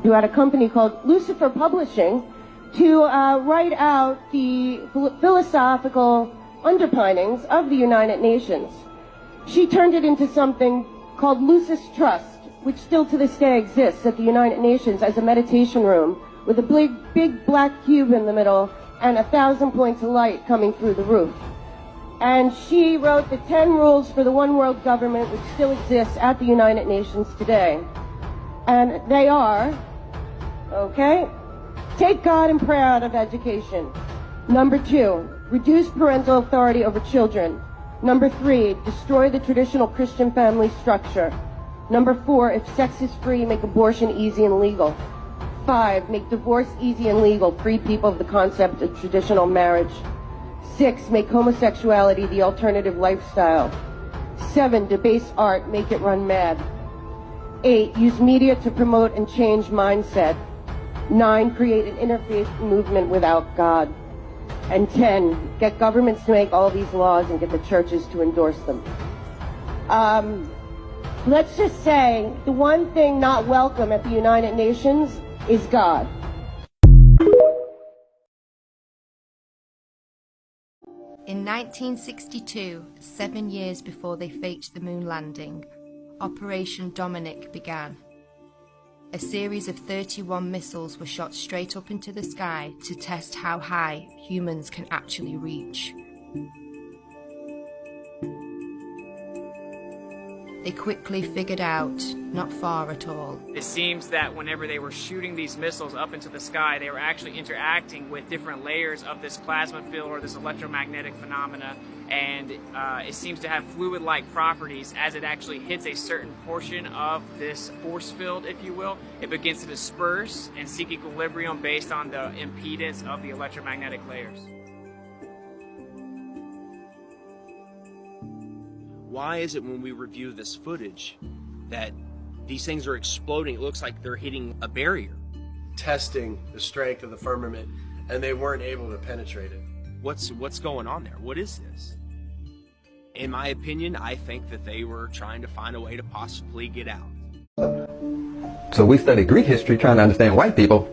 who had a company called Lucifer Publishing, to write out the philosophical underpinnings of the United Nations. She turned it into something called Lucis Trust, which still to this day exists at the United Nations as a meditation room with a big black cube in the middle and 1,000 points of light coming through the roof. And she wrote the 10 rules for the one world government, which still exists at the United Nations today. And they are, okay, take God and prayer out of education. Number 2, reduce parental authority over children. Number 3, destroy the traditional Christian family structure. Number 4, if sex is free, make abortion easy and legal. 5, make divorce easy and legal, free people of the concept of traditional marriage. 6, make homosexuality the alternative lifestyle. 7, debase art, make it run mad. 8, use media to promote and change mindset. 9, create an interfaith movement without God. And 10, get governments to make all these laws and get the churches to endorse them. Let's just say the one thing not welcome at the United Nations is God. In 1962, 7 years before they faked the moon landing, Operation Dominic began. A series of 31 missiles were shot straight up into the sky to test how high humans can actually reach. They quickly figured out, not far at all. It seems that whenever they were shooting these missiles up into the sky, they were actually interacting with different layers of this plasma field or this electromagnetic phenomena, and it seems to have fluid-like properties. As it actually hits a certain portion of this force field, if you will, it begins to disperse and seek equilibrium based on the impedance of the electromagnetic layers. Why is it when we review this footage that these things are exploding? It looks like they're hitting a barrier. Testing the strength of the firmament, and they weren't able to penetrate it. What's going on there? What is this? In my opinion, I think that they were trying to find a way to possibly get out. So we study Greek history trying to understand white people.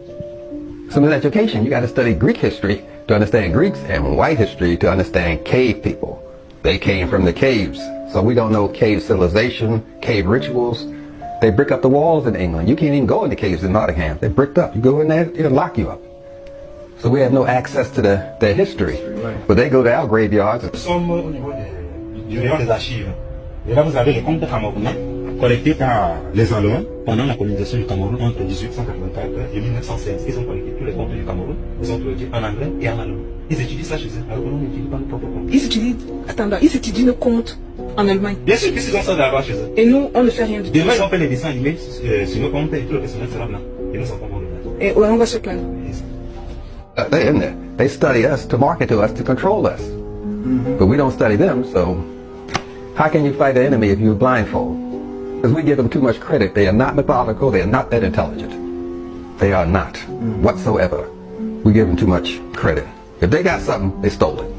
So in education, you got to study Greek history to understand Greeks and white history to understand cave people. They came from the caves. So we don't know cave civilization, cave rituals. They brick up the walls in England. You can't even go in the caves in Nottingham. They're bricked up. You go in there, it'll lock you up. So we have no access to their history. Right. But they go to our graveyards. Du rayon des archives. Et là, vous avez les comptes camerounais collectés par les Allemands pendant la colonisation du Cameroun entre 1884 et 1916. Ils ont collecté tous les comptes du Cameroun. Ils ont collecté en anglais et en allemand. Ils étudient ça chez eux, alors que nous n'étudions pas nos propres comptes. Ils étudient nos comptes en Allemagne. Bien sûr qu'ils ont ça d'abord chez eux. Et nous, on ne fait rien du tout. Demain, ils ont fait les dessins animés sur nos comptes et tout le personnel sera blanc. Et nous sommes pas bons de Et ouais, on va se plaindre. They're in there. They study us to market to us to control us. But we don't study them, so how can you fight the enemy if you're blindfold? Because we give them too much credit. They are not methodical. They are not that intelligent. They are not whatsoever. We give them too much credit. If they got something, they stole it.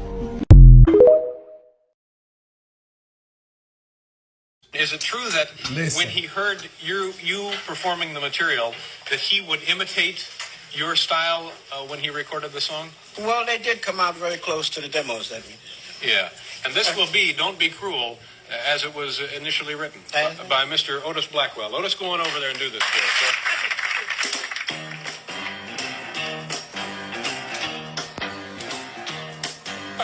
Is it true that when he heard you performing the material, that he would imitate your style when he recorded the song? Well, they did come out very close to the demos that we did. Yeah, and this will be Don't Be Cruel, as it was initially written by Mr. Otis Blackwell. Otis, go on over there and do this for us.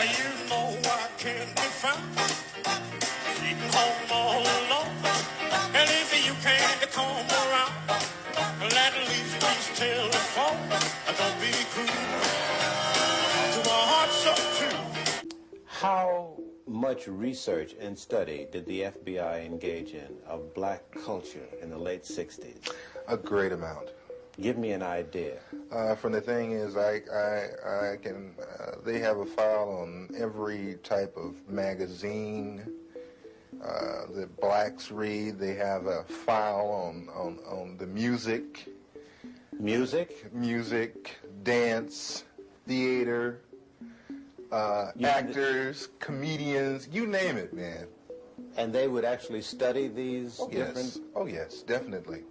You know I can't be found, sitting home all alone. And if you can't come around, well, at least please telephone. Don't be cruel to my heart so true. How much research and study did the FBI engage in of black culture in the late 60s? A great amount. Give me an idea. From the thing is, I can. They have a file on every type of magazine that blacks read. They have a file on the music. Music, dance, theater, actors, comedians, you name it, man. And they would actually study these different... Oh, yes, definitely.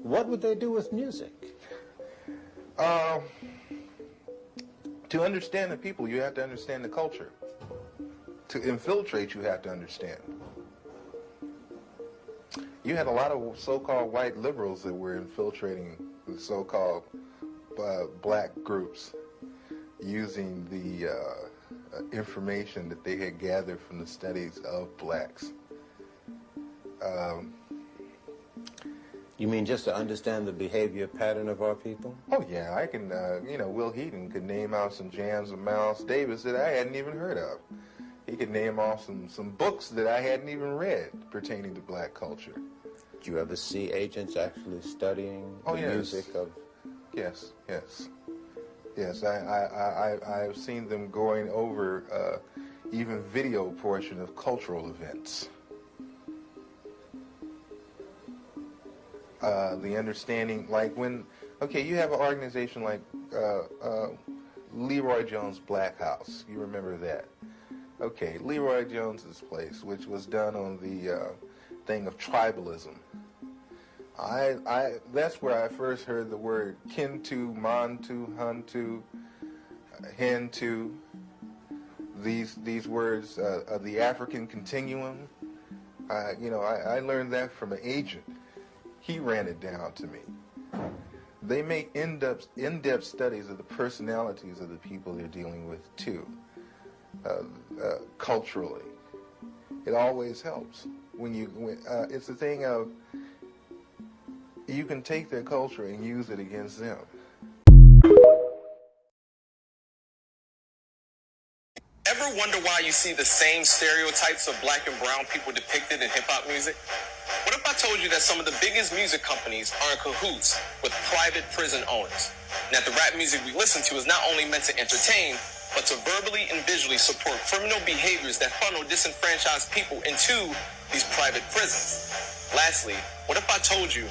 What would they do with music? To understand the people, you have to understand the culture. To infiltrate, you have to understand. You had a lot of so-called white liberals that were infiltrating the so-called black groups using the information that they had gathered from the studies of blacks. You mean just to understand the behavior pattern of our people? Oh yeah, I can, Will Heaton could name out some jams of Miles Davis that I hadn't even heard of. He could name off some books that I hadn't even read pertaining to black culture. Did you ever see agents actually studying the music of... Yes. Yes, I've seen them going over even video portion of cultural events. The understanding, like when, you have an organization like Leroy Jones Black House. You remember that? Okay, Leroy Jones's place, which was done on the thing of tribalism. That's where I first heard the word Kintu, Mantu, Huntu, Hentu. These words of the African continuum. I learned that from an agent. He ran it down to me. They make in-depth studies of the personalities of the people they're dealing with too, culturally. It always helps it's a thing of you can take their culture and use it against them. Ever wonder why you see the same stereotypes of black and brown people depicted in hip-hop music? What if I told you that some of the biggest music companies are in cahoots with private prison owners? And that the rap music we listen to is not only meant to entertain, but to verbally and visually support criminal behaviors that funnel disenfranchised people into these private prisons. Lastly, what if I told you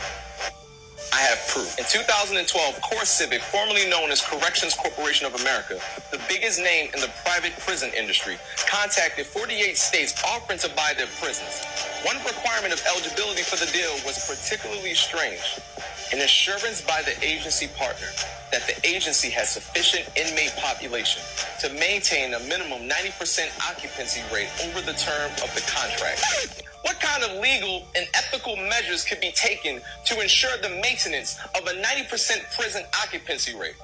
I have proof? In 2012, CoreCivic, formerly known as Corrections Corporation of America, the biggest name in the private prison industry, contacted 48 states offering to buy their prisons. One requirement of eligibility for the deal was particularly strange: an assurance by the agency partner that the agency has sufficient inmate population to maintain a minimum 90% occupancy rate over the term of the contract. What kind of legal and ethical measures could be taken to ensure the maintenance of a 90% prison occupancy rate?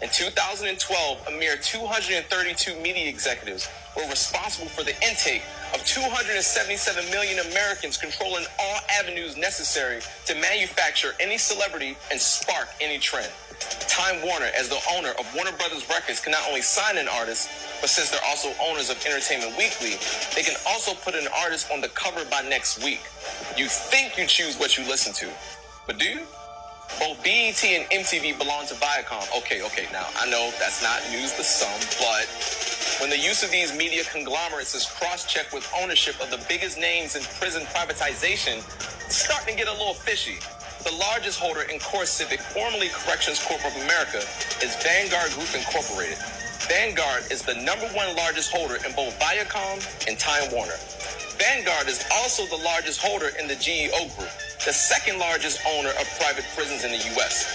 In 2012, a mere 232 media executives were responsible for the intake of 277 million Americans, controlling all avenues necessary to manufacture any celebrity and spark any trend. Time Warner, as the owner of Warner Brothers Records, can not only sign an artist, but since they're also owners of Entertainment Weekly, they can also put an artist on the cover by next week. You think you choose what you listen to, but do you? Both BET and MTV belong to Viacom. Okay, now I know that's not news to some, but when the use of these media conglomerates is cross-checked with ownership of the biggest names in prison privatization, it's starting to get a little fishy. The largest holder in CoreCivic, formerly Corrections Corp of America, is Vanguard Group Incorporated. Vanguard is the #1 largest holder in both Viacom and Time Warner. Vanguard is also the largest holder in the GEO Group, the second largest owner of private prisons in the U.S.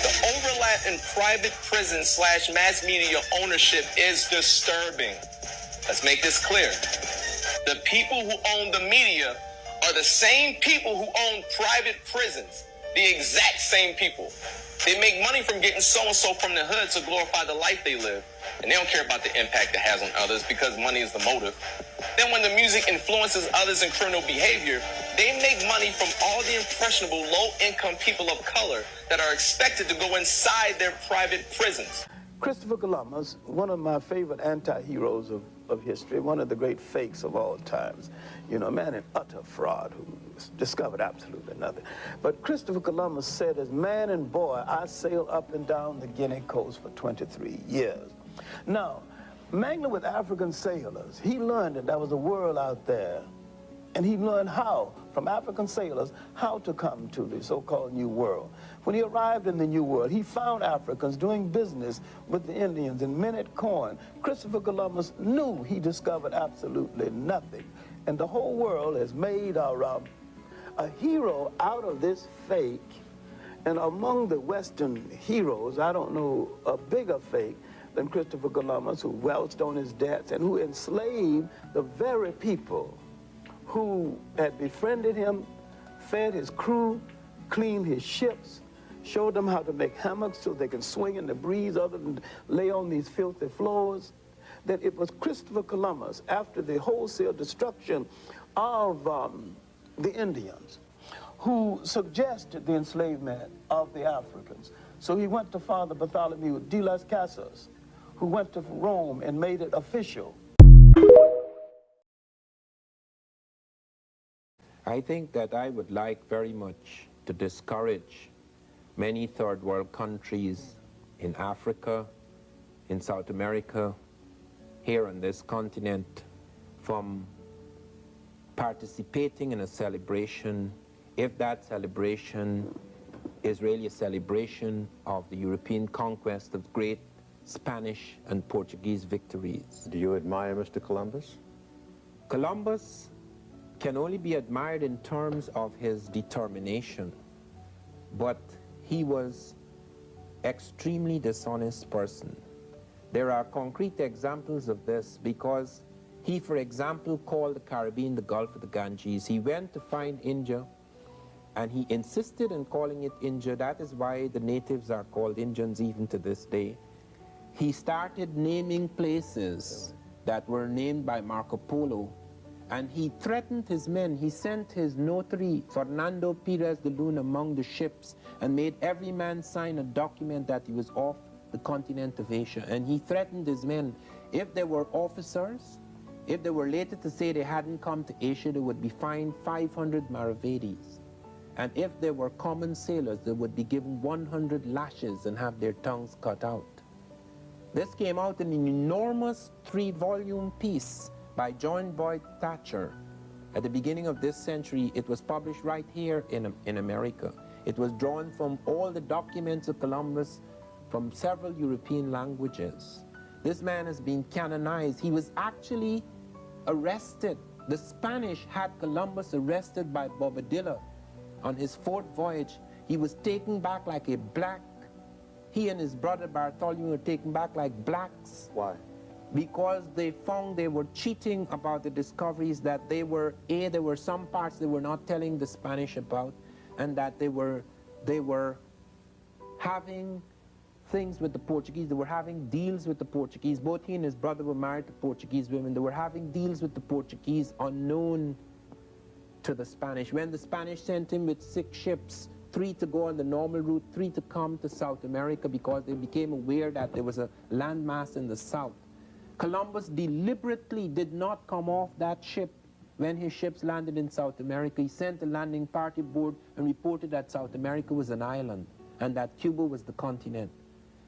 The overlap in private prison / mass media ownership is disturbing. Let's make this clear. The people who own the media are the same people who own private prisons. The exact same people. They make money from getting so-and-so from the hood to glorify the life they live. And they don't care about the impact it has on others because money is the motive. Then when the music influences others in criminal behavior, they make money from all the impressionable low-income people of color that are expected to go inside their private prisons. Christopher Columbus, one of my favorite anti-heroes of history, one of the great fakes of all times. You know, a man in utter fraud who discovered absolutely nothing. But Christopher Columbus said, as man and boy, I sailed up and down the Guinea coast for 23 years. Now, mangling with African sailors, he learned that there was a world out there, and he learned how, from African sailors, how to come to the so-called New World. When he arrived in the New World, he found Africans doing business with the Indians in minute coin. Christopher Columbus knew he discovered absolutely nothing. And the whole world has made a hero out of this fake, And among the Western heroes, I don't know a bigger fake than Christopher Columbus, who welched on his debts and who enslaved the very people who had befriended him, fed his crew, cleaned his ships, showed them how to make hammocks so they can swing in the breeze other than lay on these filthy floors. That it was Christopher Columbus, after the wholesale destruction of the Indians, who suggested the enslavement of the Africans. So he went to Father Bartholomew de las Casas, who went to Rome and made it official. I think that I would like very much to discourage many third world countries in Africa, in South America, here on this continent, from participating in a celebration if that celebration is really a celebration of the European conquest of great Spanish and Portuguese victories. Do you admire Mr. Columbus? Columbus can only be admired in terms of his determination, but he was extremely dishonest person. There are concrete examples of this because he, for example, called the Caribbean the Gulf of the Ganges. He went to find India and he insisted in calling it India. That is why the natives are called Indians even to this day. He started naming places that were named by Marco Polo, and he threatened his men. He sent his notary, Fernando Pires de Luna, among the ships and made every man sign a document that he was off the continent of Asia. And he threatened his men, if they were officers, if they were later to say they hadn't come to Asia, they would be fined 500 maravedis. And if they were common sailors, they would be given 100 lashes and have their tongues cut out. This came out in an enormous 3-volume piece by John Boyd Thatcher. At the beginning of this century, it was published right here in America. It was drawn from all the documents of Columbus from several European languages. This man has been canonized. He was actually arrested. The Spanish had Columbus arrested by Bobadilla on his 4th voyage. He was taken back like a black. He and his brother Bartholomew were taken back like blacks. Why? Because they found they were cheating about the discoveries, that there were some parts they were not telling the Spanish about, and that they were having things with the Portuguese. They were having deals with the Portuguese. Both he and his brother were married to Portuguese women. They were having deals with the Portuguese unknown to the Spanish. When the Spanish sent him with 6 ships, 3 to go on the normal route, 3 to come to South America, because they became aware that there was a landmass in the south. Columbus deliberately did not come off that ship when his ships landed in South America. He sent the landing party aboard and reported that South America was an island and that Cuba was the continent,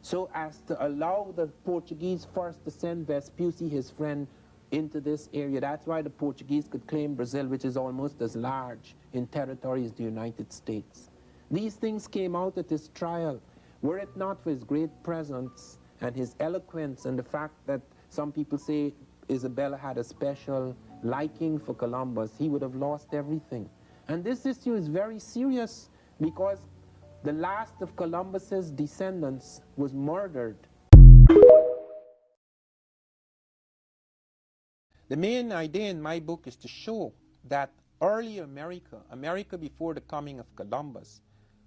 so as to allow the Portuguese first to send Vespucci, his friend, into this area. That's why the Portuguese could claim Brazil, which is almost as large in territory as the United States. These things came out at his trial. Were it not for his great presence and his eloquence and the fact that some people say Isabella had a special liking for Columbus, he would have lost everything. And this issue is very serious because the last of Columbus's descendants was murdered. The main idea in my book is to show that early America before the coming of Columbus,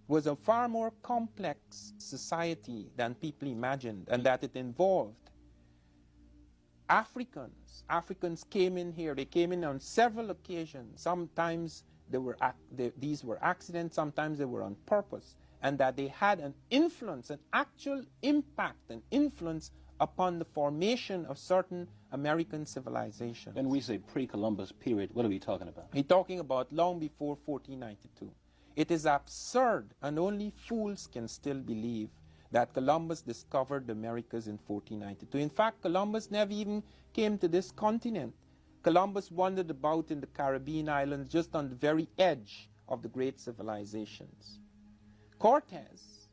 was a far more complex society than people imagined, and that it involved Africans. Africans came in here. They came in on several occasions. Sometimes these were accidents, sometimes they were on purpose, and that they had an influence, an actual impact, an influence upon the formation of certain American civilizations. When we say pre-Columbus period, what are we talking about? We're talking about long before 1492. It is absurd, and only fools can still believe that Columbus discovered the Americas in 1492. In fact, Columbus never even came to this continent. Columbus wandered about in the Caribbean islands, just on the very edge of the great civilizations. Cortez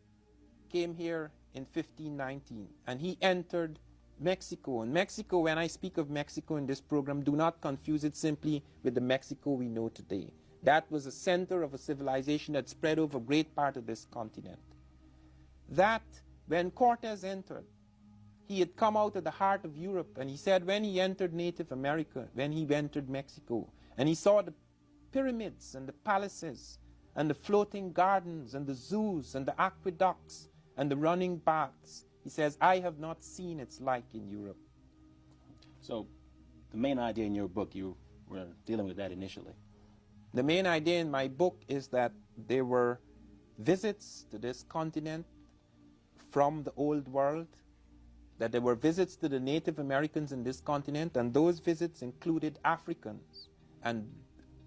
came here in 1519, and he entered Mexico. And Mexico, when I speak of Mexico in this program, do not confuse it simply with the Mexico we know today. That was a center of a civilization that spread over a great part of this continent. That, when Cortez entered, he had come out of the heart of Europe, and he said when he entered Native America, when he entered Mexico, and he saw the pyramids and the palaces and the floating gardens and the zoos and the aqueducts and the running baths, he says, I have not seen its like in Europe. So the main idea in your book, you were dealing with that initially. The main idea in my book is that there were visits to this continent from the old world, that there were visits to the Native Americans in this continent, and those visits included Africans. And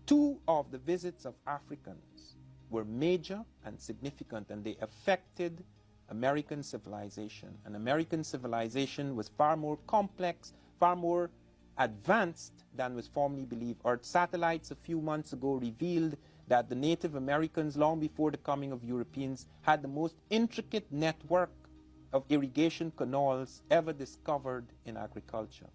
2 of the visits of Africans were major and significant, and they affected American civilization. And American civilization was far more complex, far more advanced than was formerly believed. Earth satellites a few months ago revealed that the Native Americans, long before the coming of Europeans, had the most intricate network of irrigation canals ever discovered in agriculture.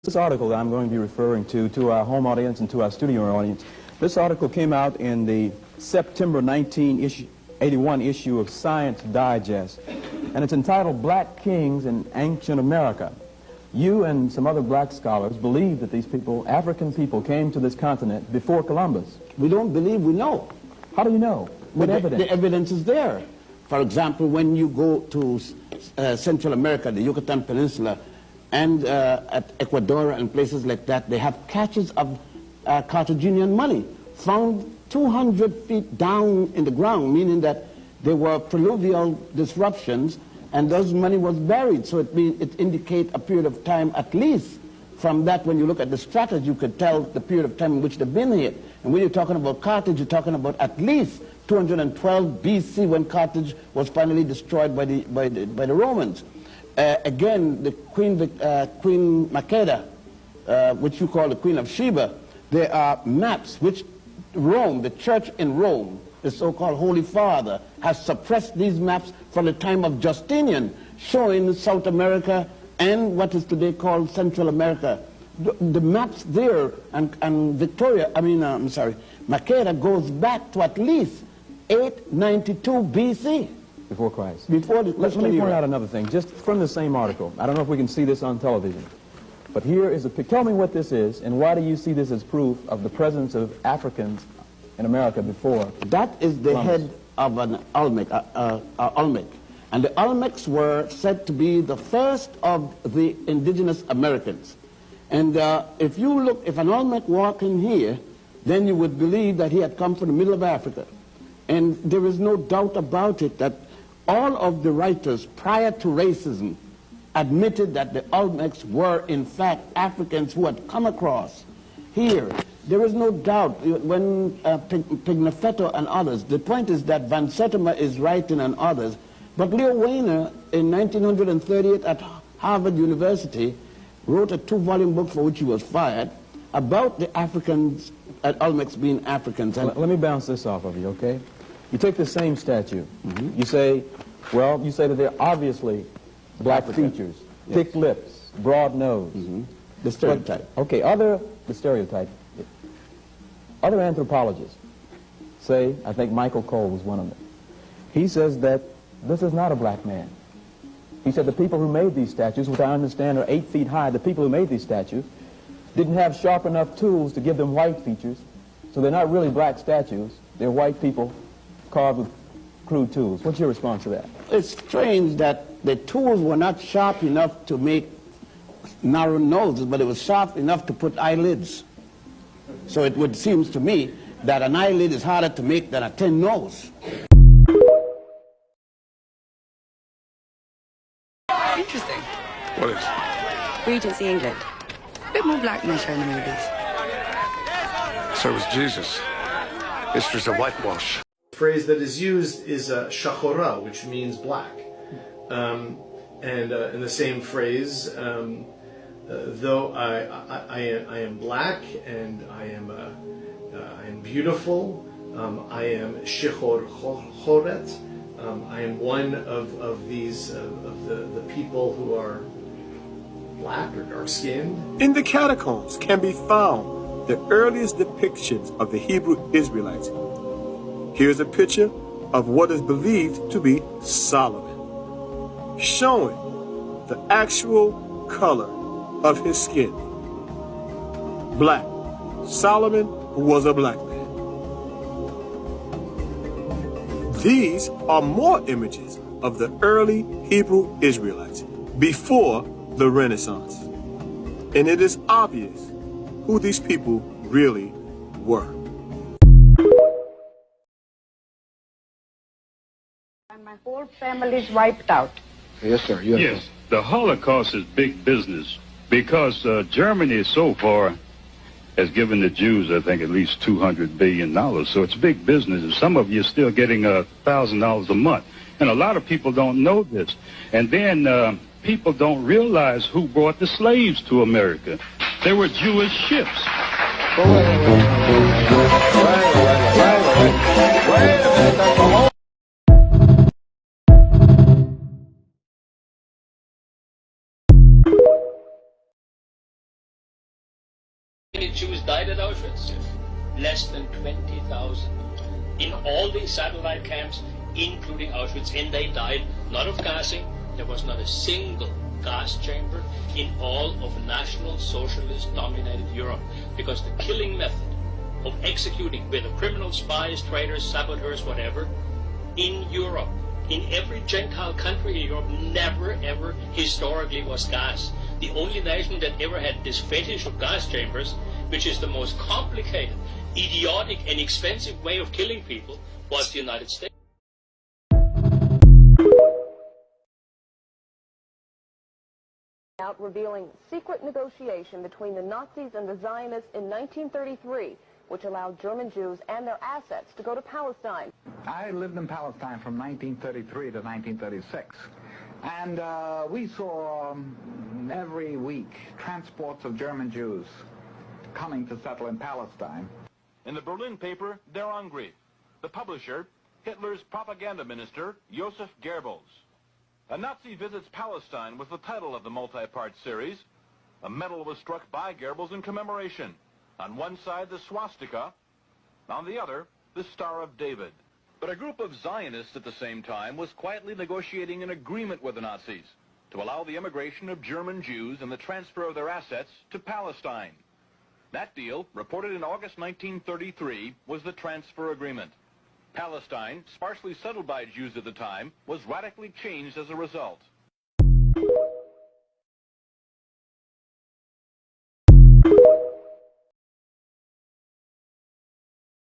This article that I'm going to be referring to our home audience and to our studio audience, this article came out in the September 1981 issue of Science Digest, and it's entitled Black Kings in Ancient America. You and some other black scholars believe that these people, African people, came to this continent before Columbus. We don't believe, we know. How do you know? What evidence? The evidence is there. For example, when you go to Central America, the Yucatan Peninsula, and at Ecuador and places like that, they have caches of Carthaginian money found 200 feet down in the ground, meaning that there were pluvial disruptions, and those money was buried. So it indicates a period of time, at least from that, when you look at the stratas, you could tell the period of time in which they've been here. And when you're talking about Carthage, you're talking about at least 212 BC, when Carthage was finally destroyed by the Romans. Again, the Queen Makeda, which you call the Queen of Sheba, there are maps which Rome, the church in Rome, the so-called Holy Father, has suppressed these maps from the time of Justinian, showing South America and what is today called Central America. The maps there, and Victoria, Makeda goes back to at least 892 BC. Before Christ. Before the Let me point out another thing, just from the same article. I don't know if we can see this on television, but here is a picture. Tell me what this is, and why do you see this as proof of the presence of Africans in America before? That is the head of an Olmec, and the Olmecs were said to be the first of the indigenous Americans. And if an Olmec walked in here, then you would believe that he had come from the middle of Africa. And there is no doubt about it that all of the writers prior to racism admitted that the Olmecs were in fact Africans who had come across here. There is no doubt when Pigafetta and others, the point is that Van Sertima is writing and others, but Leo Wehner in 1938 at Harvard University wrote a 2-volume book for which he was fired about the Africans, Olmecs being Africans. And let me bounce this off of you, okay? You take the same statue. You say, you say that they're obviously black features, thick lips, broad nose. The stereotype. Okay, the stereotype. Other anthropologists say, I think Michael Cole was one of them. He says that this is not a black man. He said the people who made these statues, which I understand are 8 feet high, the people who made these statues didn't have sharp enough tools to give them white features, so they're not really black statues. They're white people carved with crude tools. What's your response to that? It's strange that the tools were not sharp enough to make narrow noses, but it was sharp enough to put eyelids. So it would seem to me that an eyelid is harder to make than a thin nose. Interesting. What is? Regency England. A bit more black than they show in the movies. So was Jesus. History's a whitewash. The phrase that is used is shachora, which means black. And in the same phrase, though I am black and I am beautiful, I am shechor choret. I am one of these of the people who are black or dark-skinned. In the catacombs can be found the earliest depictions of the Hebrew Israelites. Here's a picture of what is believed to be Solomon, showing the actual color of his skin. Black. Solomon was a black man. These are more images of the early Hebrew Israelites before the Renaissance. And it is obvious who these people really were. And my whole family's wiped out. Yes, sir. Yes, the Holocaust is big business because Germany so far has given the Jews, I think, at least $200 billion. So it's big business. And some of you are still getting $1,000 a month. And a lot of people don't know this. And then people don't realize who brought the slaves to America. They were Jewish ships. Many Jews died at Auschwitz? Less than 20,000. In all the satellite camps, including Auschwitz, and they died not of gassing. There was not a single gas chamber in all of National Socialist dominated Europe, because the killing method of executing whether criminal spies, traitors, saboteurs, whatever, in Europe, in every Gentile country in Europe, never ever historically was gas. The only nation that ever had this fetish of gas chambers, which is the most complicated, idiotic, and expensive way of killing people, was the United States. Out revealing secret negotiation between the Nazis and the Zionists in 1933, which allowed German Jews and their assets to go to Palestine. I lived in Palestine from 1933 to 1936. And we saw every week transports of German Jews coming to settle in Palestine. In the Berlin paper, Der Angriff, the publisher, Hitler's propaganda minister, Joseph Goebbels. A Nazi Visits Palestine was the title of the multi-part series. A medal was struck by Goebbels in commemoration. On one side, the swastika. On the other, the Star of David. But a group of Zionists at the same time was quietly negotiating an agreement with the Nazis to allow the immigration of German Jews and the transfer of their assets to Palestine. That deal, reported in August 1933, was the transfer agreement. Palestine, sparsely settled by Jews at the time, was radically changed as a result.